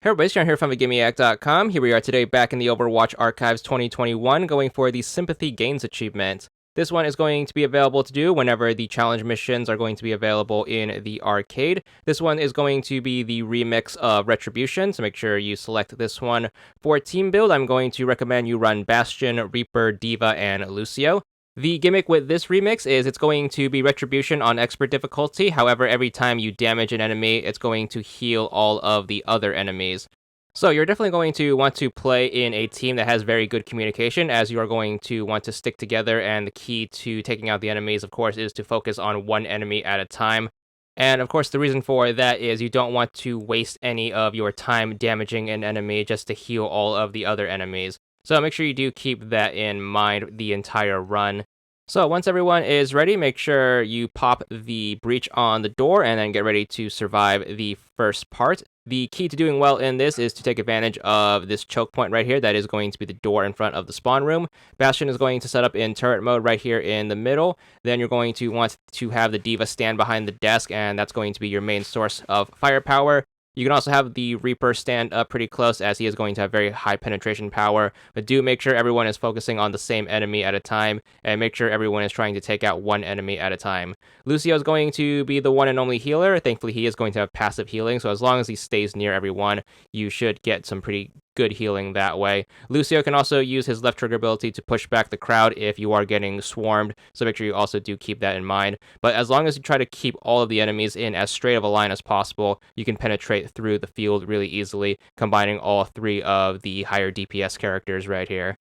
Hey everybody, Sean here from VidGamiac.com. Here we are today back in the Overwatch Archives 2021 going for the Sympathy Gains achievement. This one is going to be available to do whenever the challenge missions are going to be available in the arcade. This one is going to be the remix of Retribution, so make sure you select this one. For team build, I'm going to recommend you run Bastion, Reaper, D.Va, and Lucio. The gimmick with this remix is it's going to be Retribution on Expert difficulty. However, every time you damage an enemy, it's going to heal all of the other enemies. So you're definitely going to want to play in a team that has very good communication, as you are going to want to stick together, and the key to taking out the enemies, of course, is to focus on one enemy at a time. And of course, the reason for that is you don't want to waste any of your time damaging an enemy just to heal all of the other enemies. So make sure you do keep that in mind the entire run. So once everyone is ready, make sure you pop the breach on the door and then get ready to survive the first part. The key to doing well in this is to take advantage of this choke point right here that is going to be the door in front of the spawn room. Bastion is going to set up in turret mode right here in the middle. Then you're going to want to have the D.Va stand behind the desk, and that's going to be your main source of firepower. You can also have the Reaper stand up pretty close, as he is going to have very high penetration power, but do make sure everyone is focusing on the same enemy at a time, and make sure everyone is trying to take out one enemy at a time. Lucio is going to be the one and only healer. Thankfully, he is going to have passive healing, so as long as he stays near everyone, you should get some pretty good healing that way. Lucio can also use his left trigger ability to push back the crowd if you are getting swarmed, so make sure you also do keep that in mind. But as long as you try to keep all of the enemies in as straight of a line as possible, you can penetrate through the field really easily, combining all three of the higher DPS characters right here.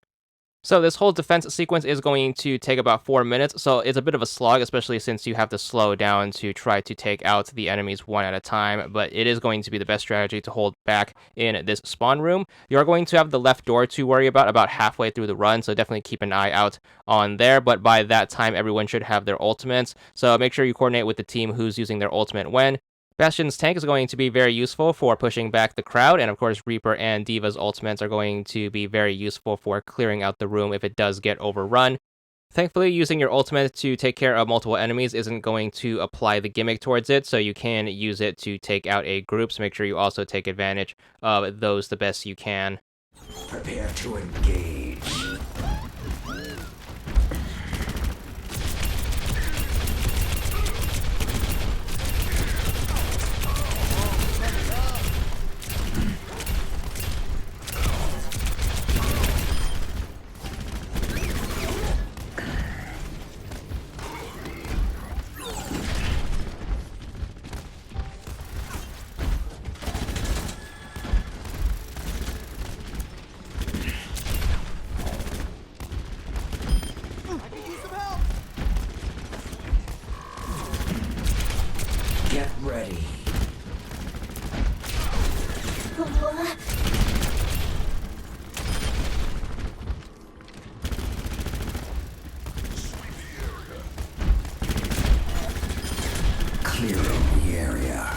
So this whole defense sequence is going to take about 4 minutes, so it's a bit of a slog, especially since you have to slow down to try to take out the enemies one at a time, but it is going to be the best strategy to hold back in this spawn room. You are going to have the left door to worry about halfway through the run, so definitely keep an eye out on there, but by that time everyone should have their ultimates, so make sure you coordinate with the team who's using their ultimate when. Bastion's tank is going to be very useful for pushing back the crowd, and of course Reaper and D.Va's ultimates are going to be very useful for clearing out the room if it does get overrun. Thankfully, using your ultimate to take care of multiple enemies isn't going to apply the gimmick towards it, so you can use it to take out a group, so make sure you also take advantage of those the best you can. Prepare to engage. Get ready. Clearing the area.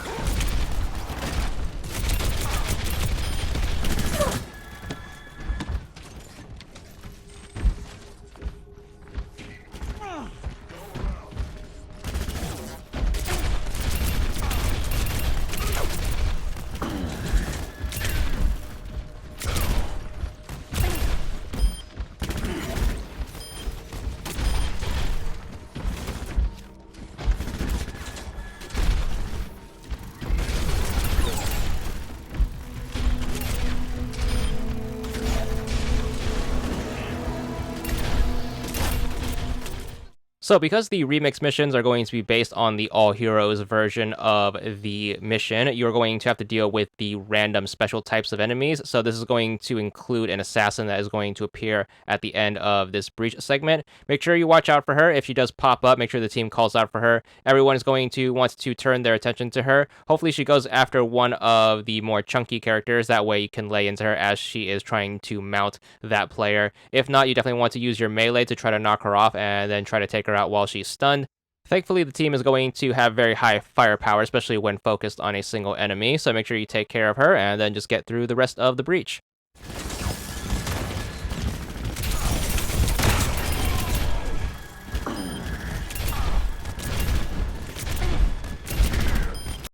So because the remix missions are going to be based on the all heroes version of the mission, you're going to have to deal with the random special types of enemies. So this is going to include an assassin that is going to appear at the end of this breach segment. Make sure you watch out for her. If she does pop up, make sure the team calls out for her. Everyone is going to want to turn their attention to her. Hopefully she goes after one of the more chunky characters. That way you can lay into her as she is trying to mount that player. If not, you definitely want to use your melee to try to knock her off and then try to take her out while she's stunned. Thankfully, the team is going to have very high firepower, especially when focused on a single enemy, so make sure you take care of her and then just get through the rest of the breach.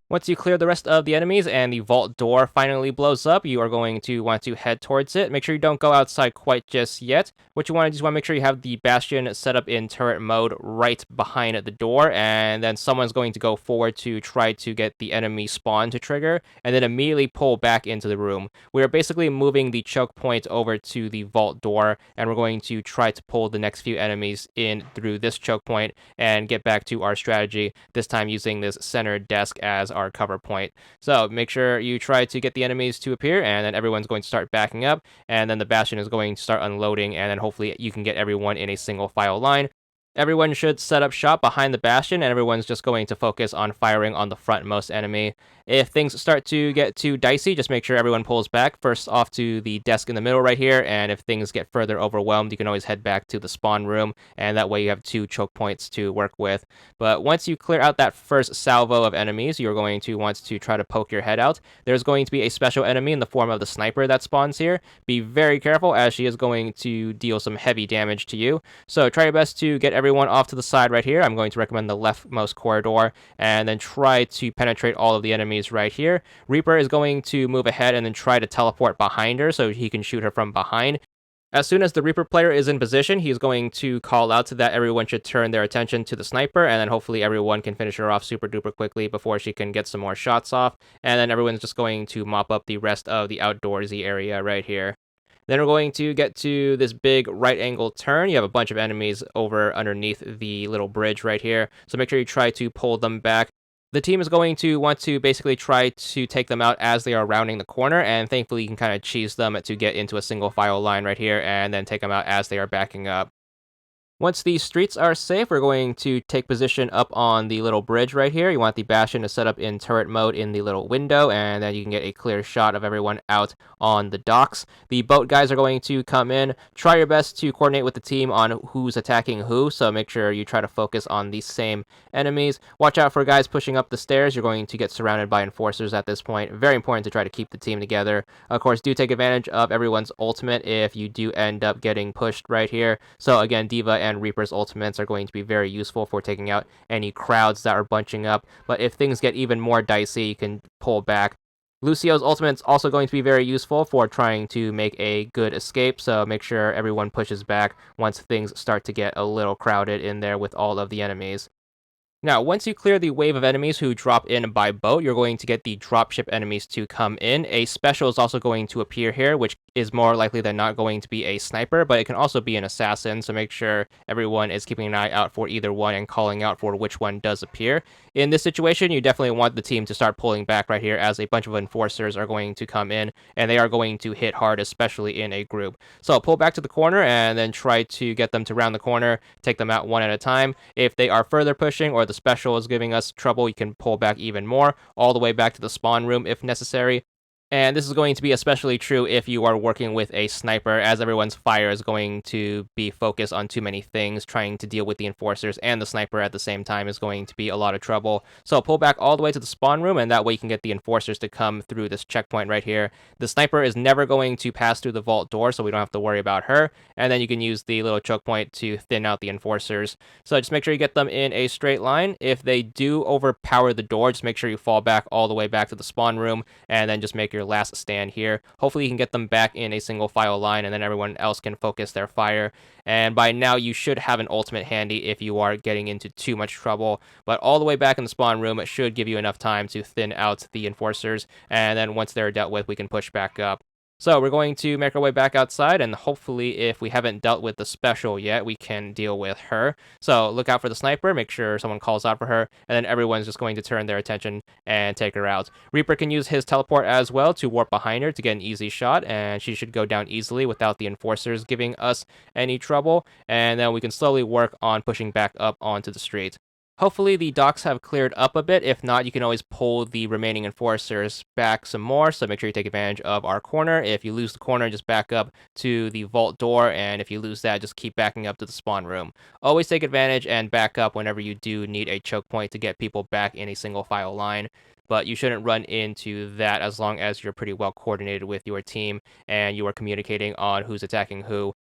Once you clear the rest of the enemies and the vault door finally blows up, you are going to want to head towards it. Make sure you don't go outside quite just yet. What you want to do is want to make sure you have the bastion set up in turret mode right behind the door, and then someone's going to go forward to try to get the enemy spawn to trigger, and then immediately pull back into the room. We are basically moving the choke point over to the vault door, and we're going to try to pull the next few enemies in through this choke point and get back to our strategy, this time using this center desk as our cover point. So make sure you try to get the enemies to appear, and then everyone's going to start backing up, and then the bastion is going to start unloading, and then hopefully you can get everyone in a single file line. Everyone should set up shop behind the bastion, and everyone's just going to focus on firing on the frontmost enemy. If things start to get too dicey, just make sure everyone pulls back first off to the desk in the middle right here, and if things get further overwhelmed, you can always head back to the spawn room, and that way you have 2 choke points to work with. But once you clear out that first salvo of enemies, you're going to want to try to poke your head out. There's going to be a special enemy in the form of the sniper that spawns here. Be very careful, as she is going to deal some heavy damage to you. So try your best to get everyone off to the side right here. I'm going to recommend the leftmost corridor, and then try to penetrate all of the enemies right here. Reaper is going to move ahead and then try to teleport behind her so he can shoot her from behind. As soon as the Reaper player is in position, he's going to call out that everyone should turn their attention to the sniper, and then hopefully everyone can finish her off super duper quickly before she can get some more shots off, and then everyone's just going to mop up the rest of the outdoorsy area right here. Then we're going to get to this big right angle turn. You have a bunch of enemies over underneath the little bridge right here, so make sure you try to pull them back. The team is going to want to basically try to take them out as they are rounding the corner, and thankfully you can kind of cheese them to get into a single file line right here, and then take them out as they are backing up. Once these streets are safe, we're going to take position up on the little bridge right here. You want the bastion to set up in turret mode in the little window, and then you can get a clear shot of everyone out on the docks. The boat guys are going to come in. Try your best to coordinate with the team on who's attacking who, so make sure you try to focus on the same enemies. Watch out for guys pushing up the stairs. You're going to get surrounded by enforcers at this point. Very important to try to keep the team together. Of course, do take advantage of everyone's ultimate if you do end up getting pushed right here. So again, D.Va and Reaper's ultimates are going to be very useful for taking out any crowds that are bunching up, but if things get even more dicey, you can pull back. Lucio's ultimate is also going to be very useful for trying to make a good escape, so make sure everyone pushes back once things start to get a little crowded in there with all of the enemies. Now, once you clear the wave of enemies who drop in by boat, you're going to get the dropship enemies to come in. A special is also going to appear here, which is more likely than not going to be a sniper, but it can also be an assassin, so make sure everyone is keeping an eye out for either one and calling out for which one does appear. In this situation, you definitely want the team to start pulling back right here, as a bunch of enforcers are going to come in, and they are going to hit hard, especially in a group. So pull back to the corner, and then try to get them to round the corner, take them out one at a time. If they are further pushing, or the special is giving us trouble, you can pull back even more, all the way back to the spawn room if necessary. And this is going to be especially true if you are working with a sniper, as everyone's fire is going to be focused on too many things. Trying to deal with the enforcers and the sniper at the same time is going to be a lot of trouble. So pull back all the way to the spawn room, and that way you can get the enforcers to come through this checkpoint right here. The sniper is never going to pass through the vault door, so we don't have to worry about her. And then you can use the little choke point to thin out the enforcers. So just make sure you get them in a straight line. If they do overpower the door, just make sure you fall back all the way back to the spawn room, and then just make your last stand here. Hopefully you can get them back in a single file line, and then everyone else can focus their fire. And by now you should have an ultimate handy if you are getting into too much trouble, but all the way back in the spawn room, it should give you enough time to thin out the enforcers, and then once they're dealt with, we can push back up. So we're going to make our way back outside, and hopefully if we haven't dealt with the special yet, we can deal with her. So look out for the sniper, make sure someone calls out for her, and then everyone's just going to turn their attention and take her out. Reaper can use his teleport as well to warp behind her to get an easy shot, and she should go down easily without the enforcers giving us any trouble, and then we can slowly work on pushing back up onto the street. Hopefully the docks have cleared up a bit. If not, you can always pull the remaining enforcers back some more, so make sure you take advantage of our corner. If you lose the corner, just back up to the vault door, and if you lose that, just keep backing up to the spawn room. Always take advantage and back up whenever you do need a choke point to get people back in a single file line, but you shouldn't run into that as long as you're pretty well coordinated with your team and you are communicating on who's attacking who.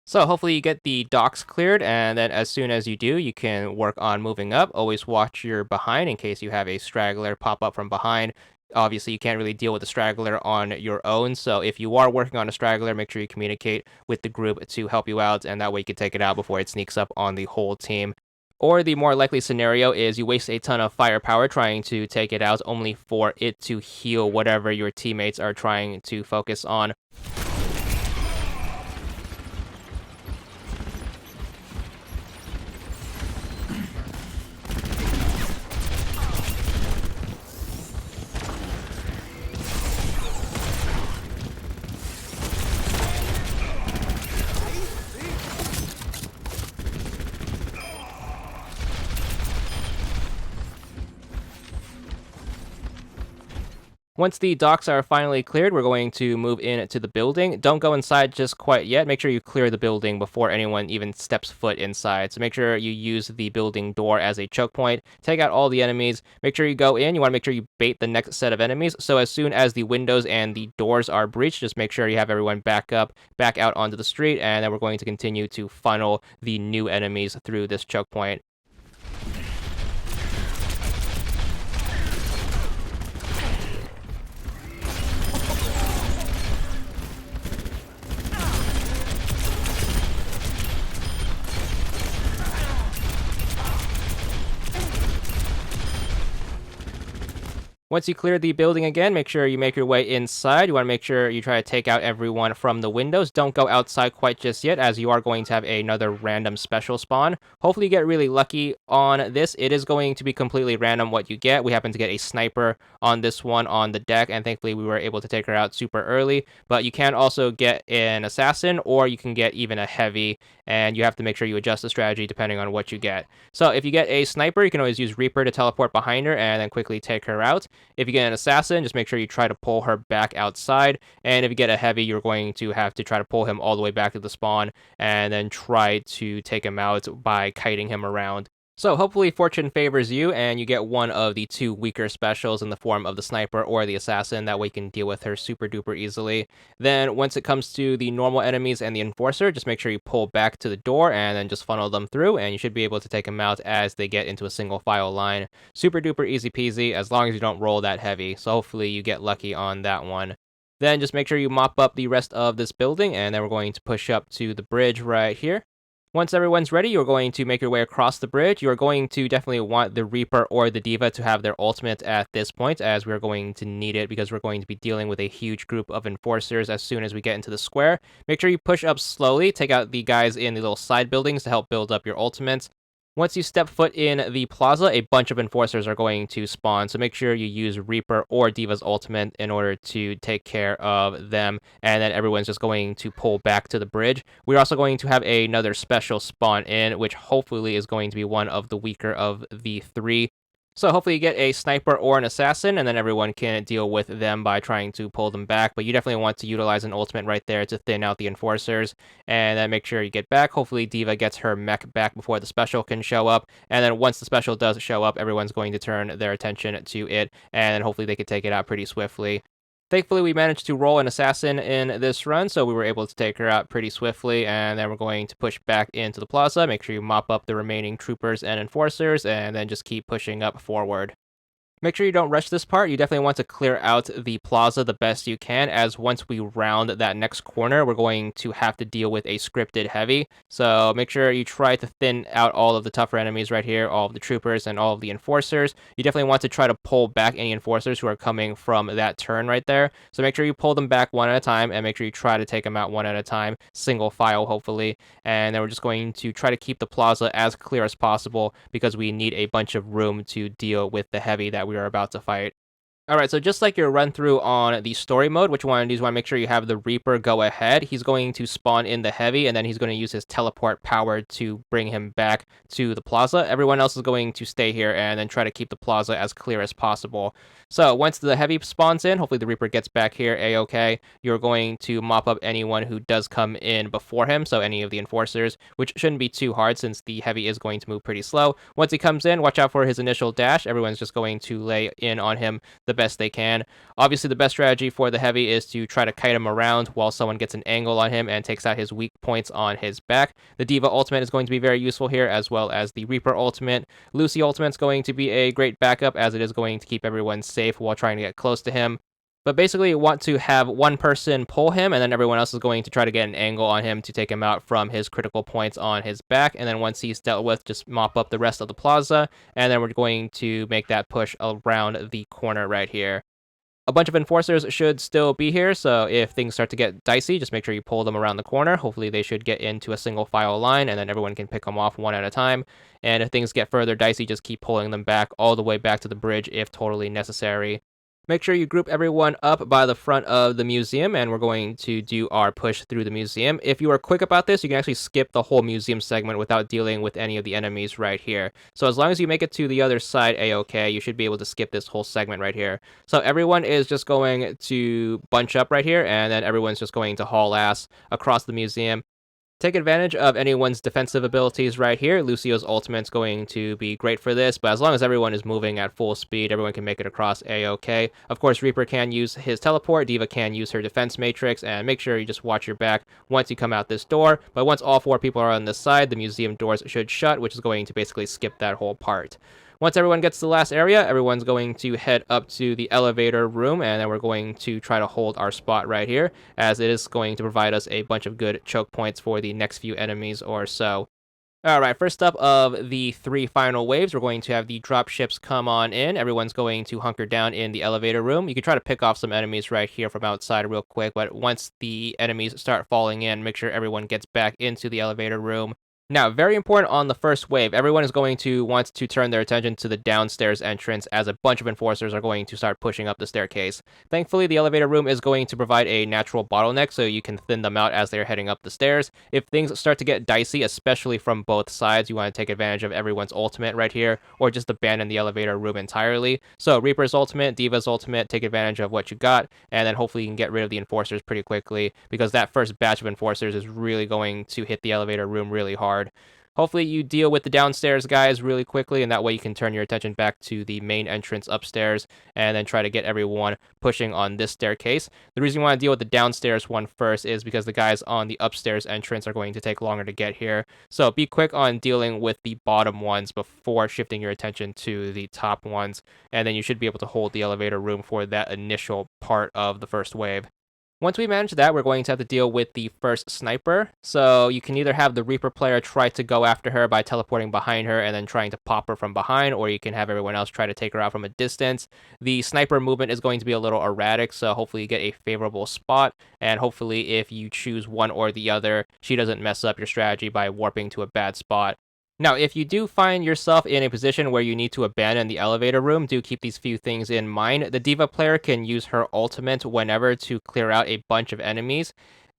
So hopefully you get the docks cleared, and then as soon as you do, you can work on moving up. Always watch your behind in case you have a straggler pop up from behind. Obviously, you can't really deal with a straggler on your own, so if you are working on a straggler, make sure you communicate with the group to help you out, and that way you can take it out before it sneaks up on the whole team. Or the more likely scenario is you waste a ton of firepower trying to take it out, only for it to heal whatever your teammates are trying to focus on. Once the docks are finally cleared, we're going to move into the building. Don't go inside just quite yet. Make sure you clear the building before anyone even steps foot inside. So make sure you use the building door as a choke point. Take out all the enemies. Make sure you go in. You want to make sure you bait the next set of enemies. So as soon as the windows and the doors are breached, just make sure you have everyone back up, back out onto the street, and then we're going to continue to funnel the new enemies through this choke point. Once you clear the building again, make sure you make your way inside. You want to make sure you try to take out everyone from the windows. Don't go outside quite just yet, as you are going to have another random special spawn. Hopefully you get really lucky on this. It is going to be completely random what you get. We happen to get a sniper on this one on the deck, and thankfully we were able to take her out super early. But you can also get an assassin, or you can get even a heavy, and you have to make sure you adjust the strategy depending on what you get. So if you get a sniper, you can always use Reaper to teleport behind her and then quickly take her out. If you get an assassin, just make sure you try to pull her back outside. And if you get a heavy, you're going to have to try to pull him all the way back to the spawn and then try to take him out by kiting him around. So hopefully fortune favors you and you get one of the two weaker specials in the form of the sniper or the assassin. That way you can deal with her super duper easily. Then once it comes to the normal enemies and the enforcer, just make sure you pull back to the door and then just funnel them through, and you should be able to take them out as they get into a single file line. Super duper easy peasy as long as you don't roll that heavy. So hopefully you get lucky on that one. Then just make sure you mop up the rest of this building, and then we're going to push up to the bridge right here. Once everyone's ready, you're going to make your way across the bridge. You're going to definitely want the Reaper or the Diva to have their ultimate at this point, as we're going to need it because we're going to be dealing with a huge group of enforcers as soon as we get into the square. Make sure you push up slowly, take out the guys in the little side buildings to help build up your ultimates. Once you step foot in the plaza, a bunch of enforcers are going to spawn, so make sure you use Reaper or Diva's ultimate in order to take care of them, and then everyone's just going to pull back to the bridge. We're also going to have another special spawn in, which hopefully is going to be one of the weaker of the three. So hopefully you get a sniper or an assassin, and then everyone can deal with them by trying to pull them back. But you definitely want to utilize an ultimate right there to thin out the enforcers, and then make sure you get back. Hopefully Diva gets her mech back before the special can show up, and then once the special does show up, everyone's going to turn their attention to it, and hopefully they can take it out pretty swiftly. Thankfully, we managed to roll an assassin in this run, so we were able to take her out pretty swiftly, and then we're going to push back into the plaza. Make sure you mop up the remaining troopers and enforcers, and then just keep pushing up forward. Make sure you don't rush this part. You definitely want to clear out the plaza the best you can, as once we round that next corner, we're going to have to deal with a scripted heavy. So make sure you try to thin out all of the tougher enemies right here, all of the troopers and all of the enforcers. You definitely want to try to pull back any enforcers who are coming from that turn right there. So make sure you pull them back one at a time, and make sure you try to take them out one at a time, single file hopefully. And then we're just going to try to keep the plaza as clear as possible because we need a bunch of room to deal with the heavy that we are about to fight. All right, so just like your run through on the story mode, what you want to do is want to make sure you have the Reaper go ahead. He's going to spawn in the heavy, and then he's going to use his teleport power to bring him back to the plaza. Everyone else is going to stay here and then try to keep the plaza as clear as possible. So once the heavy spawns in, hopefully the Reaper gets back here a-okay. You're going to mop up anyone who does come in before him, so any of the enforcers, which shouldn't be too hard since the heavy is going to move pretty slow. Once he comes in, watch out for his initial dash. Everyone's just going to lay in on him the best they can. Obviously, the best strategy for the heavy is to try to kite him around while someone gets an angle on him and takes out his weak points on his back. The D.Va ultimate is going to be very useful here, as well as the Reaper ultimate. Lucio ultimate is going to be a great backup, as it is going to keep everyone safe while trying to get close to him. But basically, you want to have one person pull him, and then everyone else is going to try to get an angle on him to take him out from his critical points on his back. And then once he's dealt with, just mop up the rest of the plaza, and then we're going to make that push around the corner right here. A bunch of enforcers should still be here, so if things start to get dicey, just make sure you pull them around the corner. Hopefully they should get into a single file line, and then everyone can pick them off one at a time. And if things get further dicey, just keep pulling them back all the way back to the bridge if totally necessary. Make sure you group everyone up by the front of the museum, and we're going to do our push through the museum. If you are quick about this, you can actually skip the whole museum segment without dealing with any of the enemies right here. So as long as you make it to the other side A-okay, you should be able to skip this whole segment right here. So everyone is just going to bunch up right here, and then everyone's just going to haul ass across the museum. Take advantage of anyone's defensive abilities right here. Lucio's ultimate's going to be great for this, but as long as everyone is moving at full speed, everyone can make it across A-okay. Of course, Reaper can use his teleport, D.Va can use her defense matrix, and make sure you just watch your back once you come out this door. But once all 4 people are on this side, the museum doors should shut, which is going to basically skip that whole part. Once everyone gets to the last area, everyone's going to head up to the elevator room, and then we're going to try to hold our spot right here, as it is going to provide us a bunch of good choke points for the next few enemies or so. Alright, first up of the 3 final waves, we're going to have the dropships come on in. Everyone's going to hunker down in the elevator room. You can try to pick off some enemies right here from outside real quick, but once the enemies start falling in, make sure everyone gets back into the elevator room. Now, very important on the first wave, everyone is going to want to turn their attention to the downstairs entrance, as a bunch of enforcers are going to start pushing up the staircase. Thankfully, the elevator room is going to provide a natural bottleneck, so you can thin them out as they're heading up the stairs. If things start to get dicey, especially from both sides, you want to take advantage of everyone's ultimate right here, or just abandon the elevator room entirely. So Reaper's ultimate, D.Va's ultimate, take advantage of what you got, and then hopefully you can get rid of the enforcers pretty quickly, because that first batch of enforcers is really going to hit the elevator room really hard. Hopefully you deal with the downstairs guys really quickly, and that way you can turn your attention back to the main entrance upstairs, and then try to get everyone pushing on this staircase. The reason you want to deal with the downstairs one first is because the guys on the upstairs entrance are going to take longer to get here. So be quick on dealing with the bottom ones before shifting your attention to the top ones, and then you should be able to hold the elevator room for that initial part of the first wave. Once we manage that, we're going to have to deal with the first sniper. So you can either have the Reaper player try to go after her by teleporting behind her and then trying to pop her from behind, or you can have everyone else try to take her out from a distance. The sniper movement is going to be a little erratic, so hopefully you get a favorable spot, and hopefully if you choose one or the other, she doesn't mess up your strategy by warping to a bad spot. Now, if you do find yourself in a position where you need to abandon the elevator room, do keep these few things in mind. The D.Va player can use her ultimate whenever to clear out a bunch of enemies.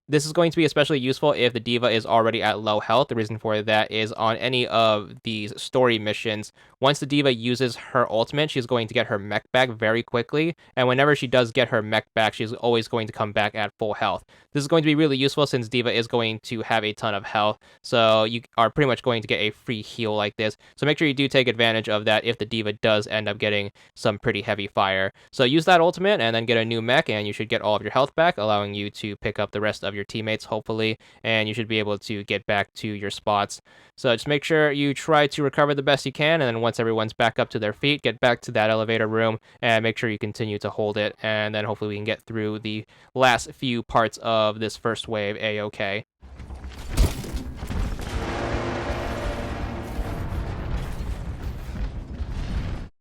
This is going to be especially useful if the D.Va is already at low health. The reason for that is on any of these story missions, once the D.Va uses her ultimate, she's going to get her mech back very quickly, and whenever she does get her mech back, she's always going to come back at full health. This is going to be really useful since D.Va is going to have a ton of health, so you are pretty much going to get a free heal like this. So make sure you do take advantage of that if the D.Va does end up getting some pretty heavy fire. So use that ultimate and then get a new mech, and you should get all of your health back, allowing you to pick up the rest of your teammates, hopefully, and you should be able to get back to your spots. So just make sure you try to recover the best you can, and then once everyone's back up to their feet, get back to that elevator room and make sure you continue to hold it, and then hopefully we can get through the last few parts of this first wave A-okay.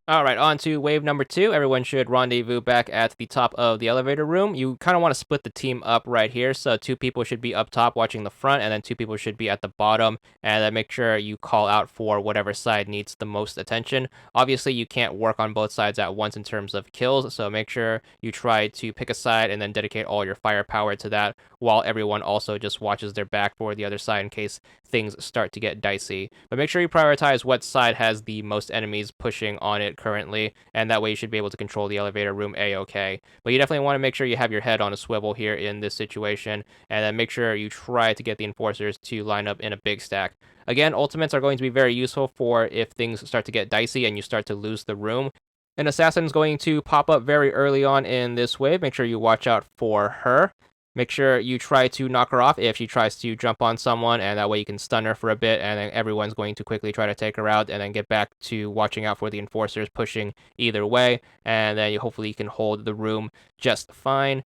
Alright, on to wave number 2. Everyone should rendezvous back at the top of the elevator room. You kind of want to split the team up right here, so 2 people should be up top watching the front, and then 2 people should be at the bottom, and then make sure you call out for whatever side needs the most attention. Obviously, you can't work on both sides at once in terms of kills, so make sure you try to pick a side and then dedicate all your firepower to that, while everyone also just watches their back for the other side in case things start to get dicey. But make sure you prioritize what side has the most enemies pushing on it currently, and that way you should be able to control the elevator room A-okay. But you definitely want to make sure you have your head on a swivel here in this situation, and then make sure you try to get the enforcers to line up in a big stack. Again, ultimates are going to be very useful for if things start to get dicey and you start to lose the room. An assassin is going to pop up very early on in this wave. Make sure you watch out for her. Make sure you try to knock her off if she tries to jump on someone, and that way you can stun her for a bit, and then everyone's going to quickly try to take her out, and then get back to watching out for the enforcers pushing either way, and then hopefully you can hold the room just fine.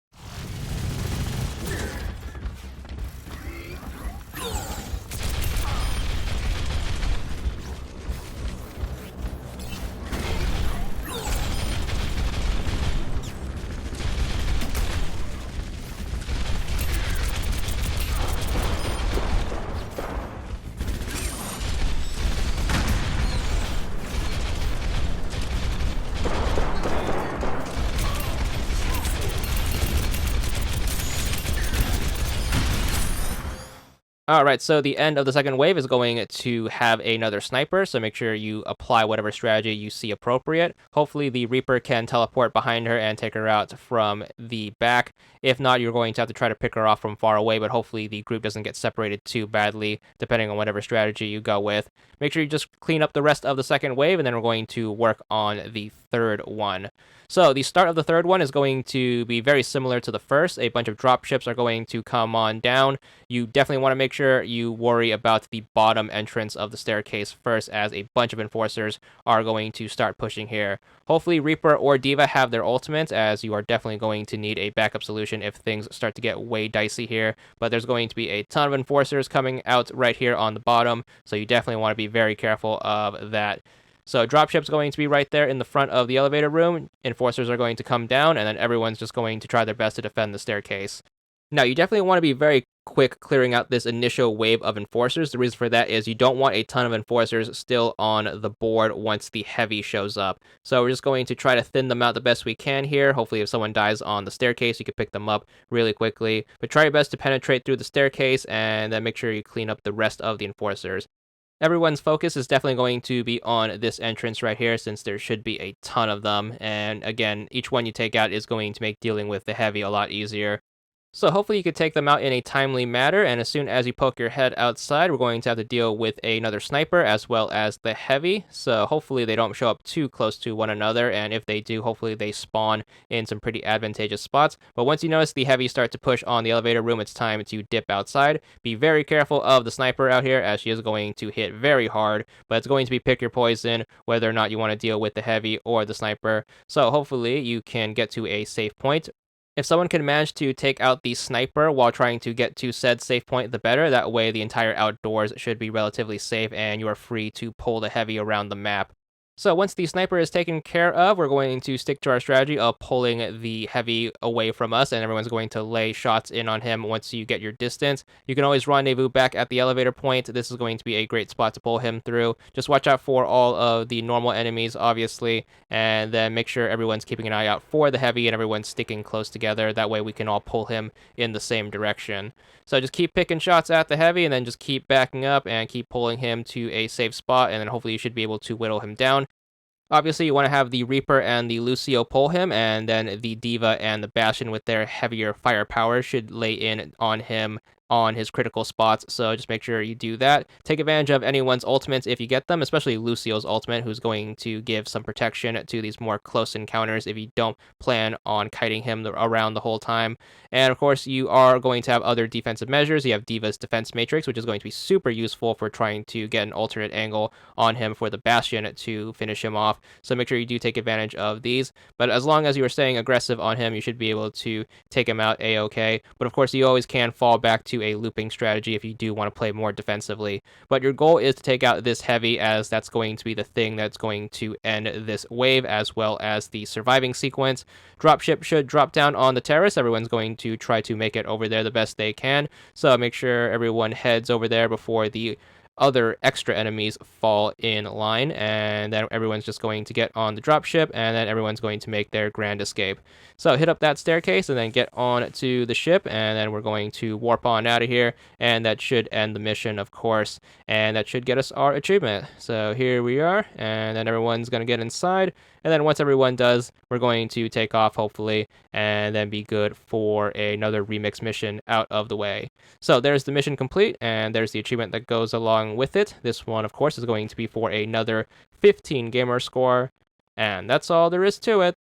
All right, so the end of the second wave is going to have another sniper, so make sure you apply whatever strategy you see appropriate. Hopefully the Reaper can teleport behind her and take her out from the back. If not, you're going to have to try to pick her off from far away, but hopefully the group doesn't get separated too badly, depending on whatever strategy you go with. Make sure you just clean up the rest of the second wave, and then we're going to work on the third one. So the start of the third one is going to be very similar to the first. A bunch of drop ships are going to come on down. You definitely want to make sure you worry about the bottom entrance of the staircase first, as a bunch of enforcers are going to start pushing here. Hopefully Reaper or D.Va have their ultimates, as you are definitely going to need a backup solution if things start to get way dicey here. But there's going to be a ton of enforcers coming out right here on the bottom, so you definitely want to be very careful of that. So dropship's going to be right there in the front of the elevator room. Enforcers are going to come down, and then everyone's just going to try their best to defend the staircase. Now, you definitely want to be very quick clearing out this initial wave of enforcers. The reason for that is you don't want a ton of enforcers still on the board once the heavy shows up. So we're just going to try to thin them out the best we can here. Hopefully if someone dies on the staircase, you can pick them up really quickly. But try your best to penetrate through the staircase, and then make sure you clean up the rest of the enforcers. Everyone's focus is definitely going to be on this entrance right here, since there should be a ton of them. And again, each one you take out is going to make dealing with the heavy a lot easier. So hopefully you could take them out in a timely manner, and as soon as you poke your head outside, we're going to have to deal with another sniper as well as the heavy. So hopefully they don't show up too close to one another, and if they do, hopefully they spawn in some pretty advantageous spots. But once you notice the heavy start to push on the elevator room, it's time to dip outside. Be very careful of the sniper out here, as she is going to hit very hard, but it's going to be pick your poison whether or not you want to deal with the heavy or the sniper. So hopefully you can get to a safe point. If someone can manage to take out the sniper while trying to get to said safe point, the better. That way the entire outdoors should be relatively safe, and you are free to pull the heavy around the map. So once the sniper is taken care of, we're going to stick to our strategy of pulling the heavy away from us, and everyone's going to lay shots in on him once you get your distance. You can always rendezvous back at the elevator point. This is going to be a great spot to pull him through. Just watch out for all of the normal enemies, obviously, and then make sure everyone's keeping an eye out for the heavy and everyone's sticking close together. That way we can all pull him in the same direction. So just keep picking shots at the heavy, and then just keep backing up and keep pulling him to a safe spot, and then hopefully you should be able to whittle him down. Obviously, you want to have the Reaper and the Lucio pull him, and then the D.Va and the Bastion with their heavier firepower should lay in on him on his critical spots, so just make sure you do that. Take advantage of anyone's ultimates if you get them, especially Lucio's ultimate, who's going to give some protection to these more close encounters if you don't plan on kiting him around the whole time. And of course, you are going to have other defensive measures. You have D.Va's defense matrix, which is going to be super useful for trying to get an alternate angle on him for the Bastion to finish him off, so make sure you do take advantage of these. But as long as you are staying aggressive on him, you should be able to take him out a-okay. But of course, you always can fall back to a looping strategy if you do want to play more defensively. But your goal is to take out this heavy, as that's going to be the thing that's going to end this wave, as well as the surviving sequence. Dropship should drop down on the terrace. Everyone's going to try to make it over there the best they can, so make sure everyone heads over there before the other extra enemies fall in line, and then everyone's just going to get on the dropship, and then everyone's going to make their grand escape. So hit up that staircase and then get on to the ship, and then we're going to warp on out of here, and that should end the mission, of course, and that should get us our achievement. So here we are, and then everyone's going to get inside, and then once everyone does, we're going to take off, hopefully, and then be good for another remix mission out of the way. So there's the mission complete, and there's the achievement that goes along with it. This one, of course, is going to be for another 15 gamer score. And that's all there is to it.